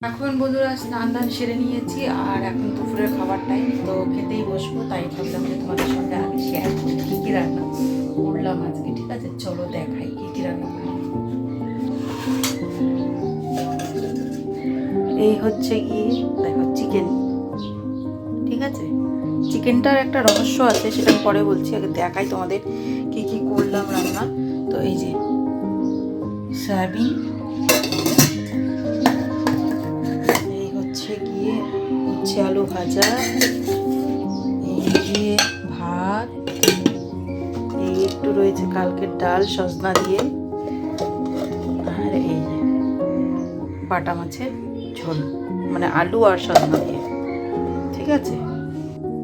এখন বন্ধুরা স্নান দান সেরে নিয়েছি আর এখন দুপুরের খাবার টাইম, তো খেতেই বসবো। তাই ভাবলাম যে তোমাদের সঙ্গে আমি শেয়ার করি কী কী রান্না করলাম আজকে। ঠিক আছে, চলো দেখাই কী কী রান্না করলাম। এই হচ্ছে গিয়ে দেখো চিকেন। ঠিক আছে, চিকেনটার একটা রহস্য আছে, সেটা পরে বলছি, আগে দেখাই তোমাদের কী কী করলাম রান্না। তো এই যে সয়াবিন, গিয়ে উচ্ছে আলু ভাজা, এই দিয়ে ভাত, এই একটু রয়েছে কালকের ডাল সজনা দিয়ে, আর এই বাটা মাছের ঝোল, মানে আলু আর সজনা দিয়ে। ঠিক আছে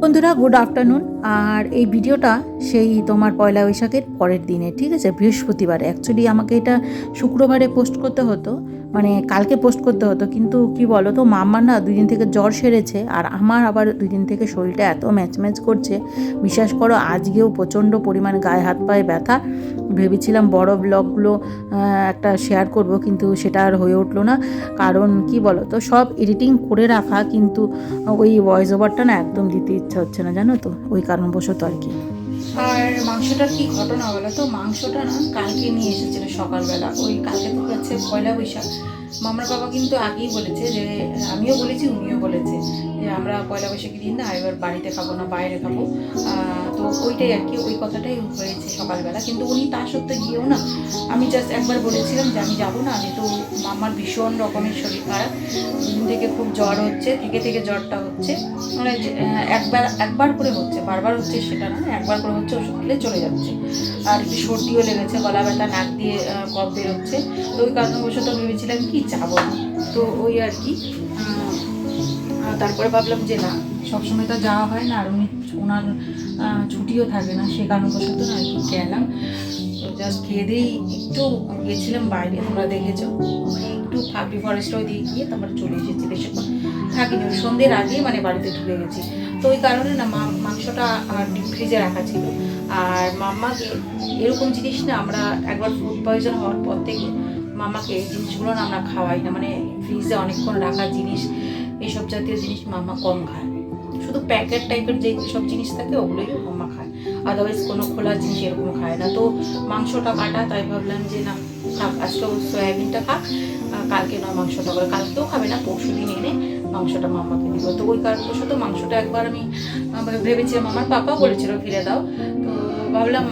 বন্ধুরা, গুড আফটারনুন। আর এই ভিডিওটা সেই তোমার পয়লা বৈশাখের পরের দিনে, ঠিক আছে, বৃহস্পতিবার। অ্যাকচুয়ালি আমাকে এটা শুক্রবারে পোস্ট করতে হতো, মানে কালকে পোস্ট করতে হতো, কিন্তু কি বলো তো, মাম্মার না 2 দিন থেকে জ্বর সেরেছে, আর আমার আবার 2 দিন থেকে শরীরটা এত ম্যাচ করছে, বিশ্বাস করো আজকেও প্রচণ্ড পরিমাণে গায়ে হাত পায়ে ব্যথা। ভেবেছিলাম বড় ব্লগগুলো একটা শেয়ার করব, কিন্তু সেটা আর হয়ে উঠলো না। কারণ কি বলো তো, সব এডিটিং করে রাখা, কিন্তু ওই ভয়েস ওভারটা না একদম দিতে ইচ্ছা হচ্ছে না, জানো তো, ওই কারণবশত আর কি। আর মাংসটার কি ঘটনা বলো তো, মাংসটা না কালকে নিয়ে এসেছিল সকালবেলা। ওই কালকে তো হচ্ছে পয়লা বৈশাখ। মামার বাবা কিন্তু আগেই বলেছে, যে আমিও বলেছি উনিও বলেছে, যে আমরা পয়লা বৈশাখের দিন না এবার বাড়িতে খাবো না, বাইরে খাবো। তো ওইটাই আর কি, ওই কথাটাই হয়েছে সকালবেলা। কিন্তু উনি তা সত্ত্বেও গিয়েও না, আমি জাস্ট একবার বলেছিলাম যে আমি যাবো না, যেহেতু মামার ভীষণ রকমের শরীর খারাপ, দিন থেকে খুব জ্বর হচ্ছে, থেকে জ্বরটা হচ্ছে, মানে একবার করে হচ্ছে, বারবার হচ্ছে সেটা না, একবার করে হচ্ছে, ওষুধ খেলে চলে যাচ্ছে। আর একটু সর্দিও লেগেছে, গলা ব্যথা, নাক দিয়ে কফ বেরোচ্ছে। তো ওই কারণবশত ভেবেছিলাম কি যাবো না, তো ওই আর কি। তারপরে ভাবলাম যে না, সবসময় তো যাওয়া হয় না, আর ওনার ছুটিও থাকে না, সে কারণবশত না আর কি গেলাম। তো জাস্ট খেয়ে দিয়েই একটু গিয়েছিলাম বাইরে, তোমরা দেখেছো, একটু পাবলি ফরেস্টও দিয়ে গিয়ে তারপরে চলে এসেছি। বেশিক্ষণ থাকিনি, ওই সন্ধ্যের আগেই মানে বাড়িতে ঢুকে গেছি। তো ওই কারণে না মাংসটা ডিপ ফ্রিজে রাখা ছিল। আর মাম্মাকে এরকম জিনিস না, আমরা একবার ফুড পয়জন হওয়ার পর থেকে মামাকে এই জিনিসগুলো না আমরা খাওয়াই না, মানে ফ্রিজে অনেকক্ষণ রাখা জিনিস, এইসব জাতীয় জিনিস মামা কম খায়। শুধু প্যাকেট টাইপের যে সব জিনিস থাকে ওগুলোই মাম্মা খায়, আদারওয়াইজ কোনো খোলা জিনিস এরকম খায় না। তো মাংসটা কাটা, তাই ভাবলাম যে না থাক, আজকে সয়াবিনটা খাক, কালকে নয় মাংসটা করে, কালকেও খাবে না, পরশু দিন এনে মাংসটা মাম্মাকে দিব। তো ওই কারণবশত মাংসটা একবার আমি ভেবেছিলাম, আমার পাপা বলেছিল ফিরে দাও, তো ভাবলাম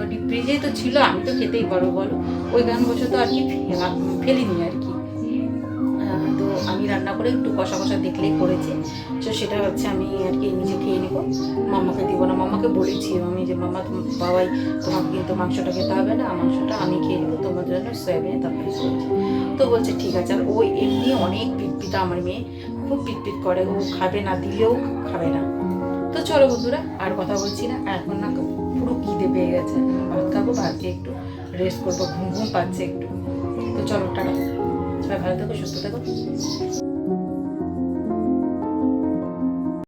ডিপ ফ্রিজেই তো ছিল, আমি তো খেতেই পারবো বলো, ওই কারণবশত আর কি ফেলিনি আর কি। তো আমি রান্না করে একটু কষা কষা দেখলেই করেছি, তো সেটা হচ্ছে আমি আর কি নিজে খেয়ে নেবো, মাম্মাকে দিব না। মাম্মাকে বলেছি আমি যে মাম্মা বাবাই তোমাকে কিন্তু মাংসটা খেতে হবে না, মাংসটা আমি খেয়ে নেবো, তোমার জন্য সয়াবিনের তরকারি করেছি। তো বলছে ঠিক আছে। আর ওই এমনি অনেক পিটপিটা, আমার মেয়ে খুব পিটপিট করে, ও খাবে না, দিলেও খাবে না। তো চলো বন্ধুরা, আর কথা বলছি না, এখন না পুরো খিদে পেয়ে গেছে, ভাত খাবো, ভাত খেয়ে একটু রেস্ট করবো, ঘুম পাচ্ছে একটু। তো চলো টাটা, সবাই ভালো থেকো, সুস্থ থেকো।